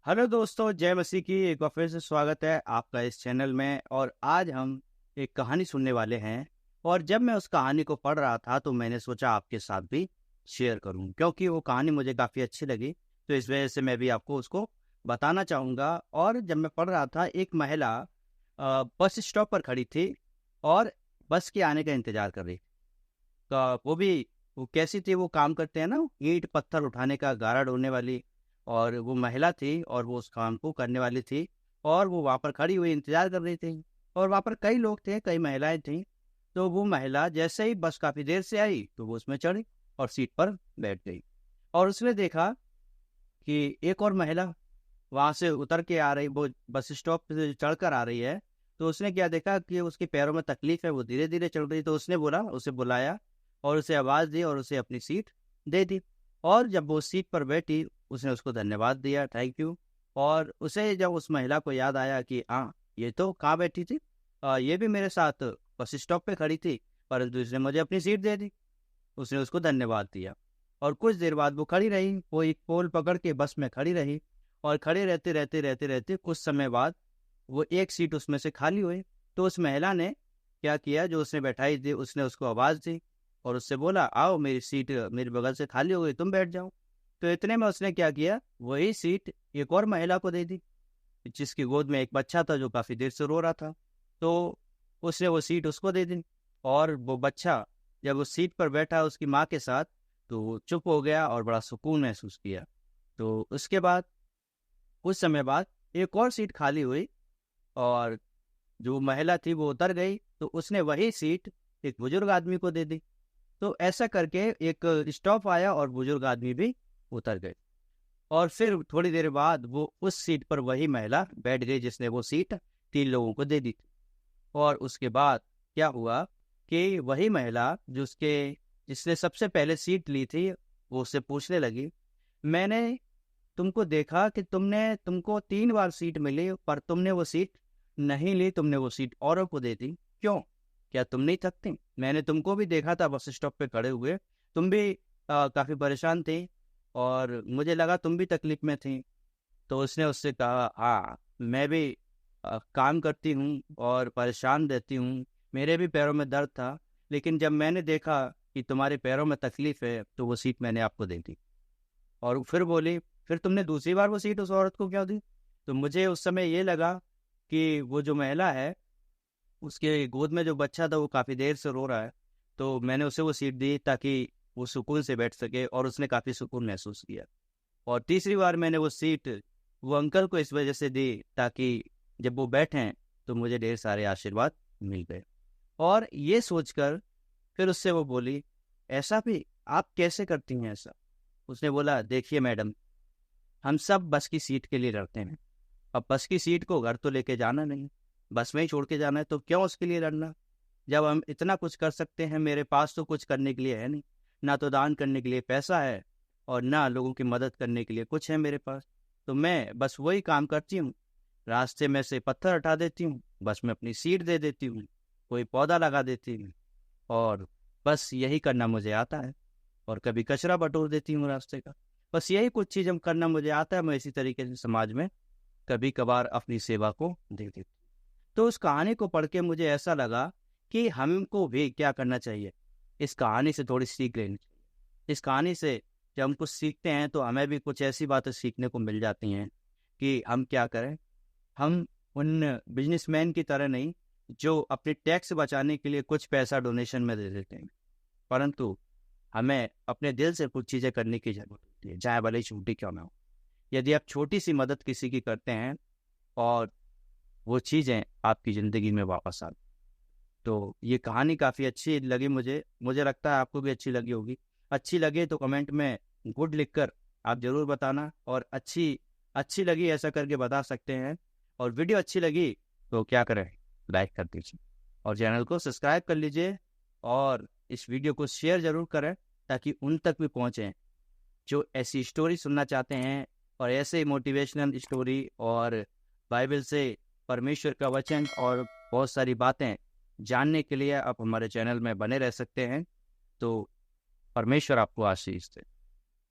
Hello दोस्तों, जय मसीह की। एक बार फिर से स्वागत है आपका इस चैनल में। और आज हम एक कहानी सुनने वाले हैं। और जब मैं उस कहानी को पढ़ रहा था तो मैंने सोचा आपके साथ भी शेयर करूं, क्योंकि वो कहानी मुझे काफ़ी अच्छी लगी। तो इस वजह से मैं भी आपको उसको बताना चाहूँगा। और जब मैं पढ़ रहा था, एक महिला बस स्टॉप पर खड़ी थी और बस के आने का इंतज़ार कर रही थी। वो भी वो कैसी थी, वो काम करते हैं ना, ईंट पत्थर उठाने का, गारा ढोने वाली। और वो महिला थी और वो उस काम को करने वाली थी। और वो वहाँ पर खड़ी हुई इंतजार कर रही थी। और वहाँ पर कई लोग थे, कई महिलाएं थीं। तो वो महिला जैसे ही बस काफ़ी देर से आई तो वो उसमें चढ़ी और सीट पर बैठ गई। और उसने देखा कि एक और महिला वहाँ से उतर के आ रही, वो बस स्टॉप से चढ़ कर आ रही है। तो उसने क्या देखा कि उसके पैरों में तकलीफ है, वो धीरे धीरे चल रही। तो उसने बोला, उसे बुलाया और उसे आवाज़ दी और उसे अपनी सीट दे दी। और जब वो सीट पर बैठी, उसने उसको धन्यवाद दिया, थैंक यू। और उसे जब उस महिला को याद आया कि हाँ, ये तो कहाँ बैठी थी, ये भी मेरे साथ बस स्टॉप पे खड़ी थी, परंतु इसने मुझे अपनी सीट दे दी। उसने उसको धन्यवाद दिया। और कुछ देर बाद वो खड़ी रही, वो एक पोल पकड़ के बस में खड़ी रही। और खड़े रहते रहते रहते रहते कुछ समय बाद वो एक सीट उसमें से खाली हुई। तो उस महिला ने क्या किया, जो उसने बैठाई थी, उसने उसको आवाज़ दी और उससे बोला, आओ, मेरी सीट मेरे बगल से खाली हो गई, तुम बैठ जाओ। तो इतने में उसने क्या किया, वही सीट एक और महिला को दे दी, जिसकी गोद में एक बच्चा था जो काफ़ी देर से रो रहा था। तो उसने वो सीट उसको दे दी। और वो बच्चा जब उस सीट पर बैठा उसकी माँ के साथ, तो वो चुप हो गया और बड़ा सुकून महसूस किया। तो उसके बाद कुछ समय बाद एक और सीट खाली हुई और जो महिला थी वो उतर गई। तो उसने वही सीट एक बुजुर्ग आदमी को दे दी। तो ऐसा करके एक स्टॉप आया और बुजुर्ग आदमी भी उतर गए। और फिर थोड़ी देर बाद वो उस सीट पर वही महिला बैठ गई जिसने वो सीट 3 लोगों को दे दी थी। और उसके बाद क्या हुआ कि वही महिला जिसने सबसे पहले सीट ली थी, वो उससे पूछने लगी, मैंने तुमको देखा कि तुमको 3 बार सीट मिली, पर तुमने वो सीट नहीं ली, तुमने वो सीट औरों को दे दी, क्यों? क्या तुम नहीं थकती? मैंने तुमको भी देखा था बस स्टॉप पे खड़े हुए, तुम भी काफी परेशान थे और मुझे लगा तुम भी तकलीफ में थी। तो उसने उससे कहा, हाँ, मैं भी काम करती हूँ और परेशान रहती हूँ, मेरे भी पैरों में दर्द था, लेकिन जब मैंने देखा कि तुम्हारे पैरों में तकलीफ है तो वो सीट मैंने आपको दे दी। और फिर बोली, फिर तुमने दूसरी बार वो सीट उस औरत को क्यों दी? तो मुझे उस समय ये लगा कि वो जो महिला है, उसके गोद में जो बच्चा था वो काफ़ी देर से रो रहा है। तो मैंने उसे वो सीट दी ताकि वो सुकून से बैठ सके, और उसने काफ़ी सुकून महसूस किया। और तीसरी बार मैंने वो सीट वो अंकल को इस वजह से दी ताकि जब वो बैठें तो मुझे ढेर सारे आशीर्वाद मिल गए। और ये सोचकर फिर उससे वो बोली, ऐसा भी आप कैसे करती हैं ऐसा? उसने बोला, देखिए मैडम, हम सब बस की सीट के लिए लड़ते हैं। अब बस की सीट को घर तो लेके जाना नहीं, बस में ही छोड़ के जाना है, तो क्यों उसके लिए लड़ना? जब हम इतना कुछ कर सकते हैं, मेरे पास तो कुछ करने के लिए है नहीं, ना तो दान करने के लिए पैसा है और ना लोगों की मदद करने के लिए कुछ है मेरे पास। तो मैं बस वही काम करती हूँ, रास्ते में से पत्थर हटा देती हूँ, बस में अपनी सीट दे देती हूँ, कोई पौधा लगा देती हूँ, और बस यही करना मुझे आता है। और कभी कचरा बटोर देती हूँ रास्ते का। बस यही कुछ चीज़ हम करना मुझे आता है। मैं इसी तरीके से समाज में कभी कभार अपनी सेवा को दे देती हूँ। तो उस कहानी को पढ़ के मुझे ऐसा लगा कि हमको भी क्या करना चाहिए, इस कहानी से थोड़ी सीख लेनी चाहिए। इस कहानी से जब हम कुछ सीखते हैं तो हमें भी कुछ ऐसी बातें सीखने को मिल जाती हैं कि हम क्या करें। हम उन बिजनेसमैन की तरह नहीं, जो अपने टैक्स बचाने के लिए कुछ पैसा डोनेशन में दे देते हैं, परंतु हमें अपने दिल से कुछ चीज़ें करने की जरूरत होती है, चाहे भले ही छोटी क्यों ना हो। यदि आप छोटी सी मदद किसी की करते हैं और वो चीज़ें आपकी ज़िंदगी में वापस आ, तो ये कहानी काफ़ी अच्छी लगी मुझे। मुझे लगता है आपको भी अच्छी लगी होगी। अच्छी लगे तो कमेंट में गुड लिखकर आप ज़रूर बताना, और अच्छी अच्छी लगी ऐसा करके बता सकते हैं। और वीडियो अच्छी लगी तो क्या करें, लाइक कर दीजिए और चैनल को सब्सक्राइब कर लीजिए। और इस वीडियो को शेयर ज़रूर करें ताकि उन तक भी पहुँचें जो ऐसी स्टोरी सुनना चाहते हैं, और ऐसे मोटिवेशनल स्टोरी और बाइबल से परमेश्वर का वचन और बहुत सारी बातें जानने के लिए आप हमारे चैनल में बने रह सकते हैं। तो परमेश्वर आपको आशीष दे।